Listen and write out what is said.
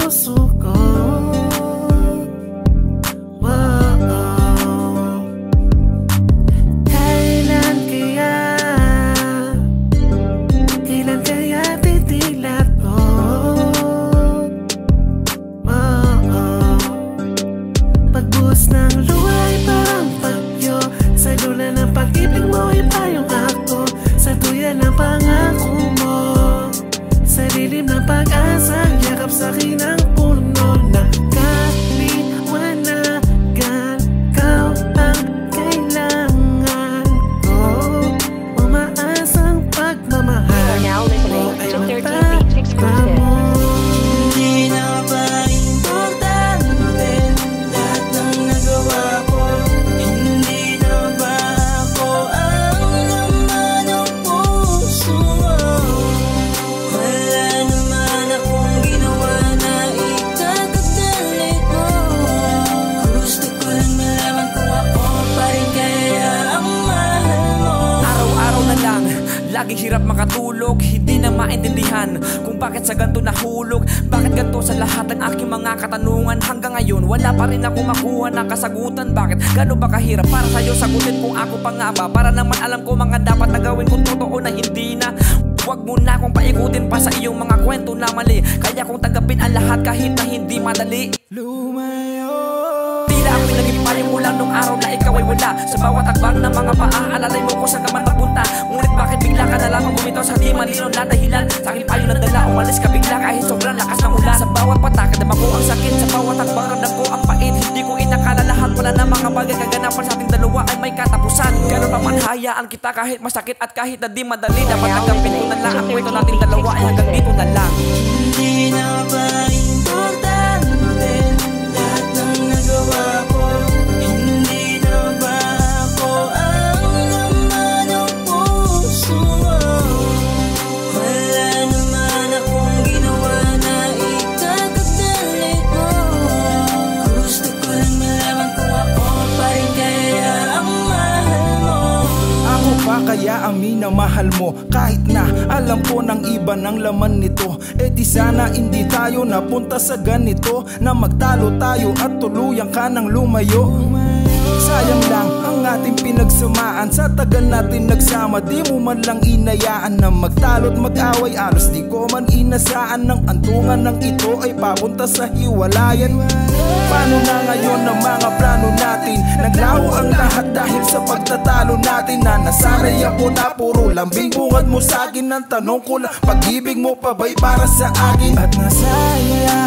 puso ko. Kailan kaya titilat ko? Pagbuhos ng luha ay parang bagyo, sa lula ng pag-ibig mo ay payong ako, sa tuya ng pangako mo, sa dilim ng pag-asa, yakap sa'kin ang puno na kaliwanagan. Kau ang kailangan ko, umaasang pagmamahal Now listening to 13 Beats exclusive. Hindi na ba importante lahat ng nagawa ko? Hindi na ba ako ang laman ng puso mo? Wala naman akong ginawa na ikakagalit mo. Gusto ko lang malaman kung ako pa rin kaya ang mahal mo. Araw-araw na lang, laging hirap makatulog. Hindi na maintindihan kung bakit sa ganito nahulog. Bakit ganito sa lahat ng aking mga katanungan? Hanggang ngayon, wala pa rin ako makuha ng kasagutan. Bakit? Gano'n ba kahirap para sa'yo sagutin kung ako pa nga ba? Para naman alam ko mga dapat na gawin kung totoo na hindi na. Huwag mo na akong paikutin pa sa iyong mga kwento na mali. Kaya kong tanggapin ang lahat kahit na hindi madali. Tila ako'y naging payong mo lang nung araw na ikaw ay wala. Sa bawat akbang ng mga paa, alalay mo kung saan ka man magpunta. Ngunit bakit bigla ka na lamang bumitaw sa di malinaw na dahilan? Sa aking payo ng dala, umalis ka bigla kahit sobrang lakas ng ulan. Sa bawat patak, kadama ko ang sakit. Sa bawat akbang, ramdam ko ang pait. Hindi ko inakala lahat pala na mga bagay kaganapan sa ating dalawa ay may katapusan. Gano'n naman hayaan kita kahit masakit at kahit na di madali. Dapat tanggapin ko na lang ang kwento nating dalawa ay hanggang dito na lang. Hindi na ba importante lahat ng nagawa ko? Hindi na ba ako ang laman ng puso mo? Wala naman akong ginawa na ikakagalit mo. Gusto ko lang malaman kung ako pa rin kaya ang mahal mo. Ako pa kaya ang minamahal mo? Kahit na alam ko ng iba ng laman nito, eh di sana hindi tayo napunta sa ganito, na magtalo tayo at tuluyan ka ng lumayo. Sayang lang ang ating pinagsamaan, sa tagal natin nagsama, di mo man lang inayaan na magtalo't mag-away. Alos di ko man inasaan ng antungan ng ito ay papunta sa hiwalayan. Paano na ngayon ang mga plano natin? Naglaho ang lahat dahil sa pagtatalo natin, na nasanay ako na puro lambing bungad mo sa akin. Ang tanong ko lang, pag-ibig mo pa ba'y para sa akin? At nasayang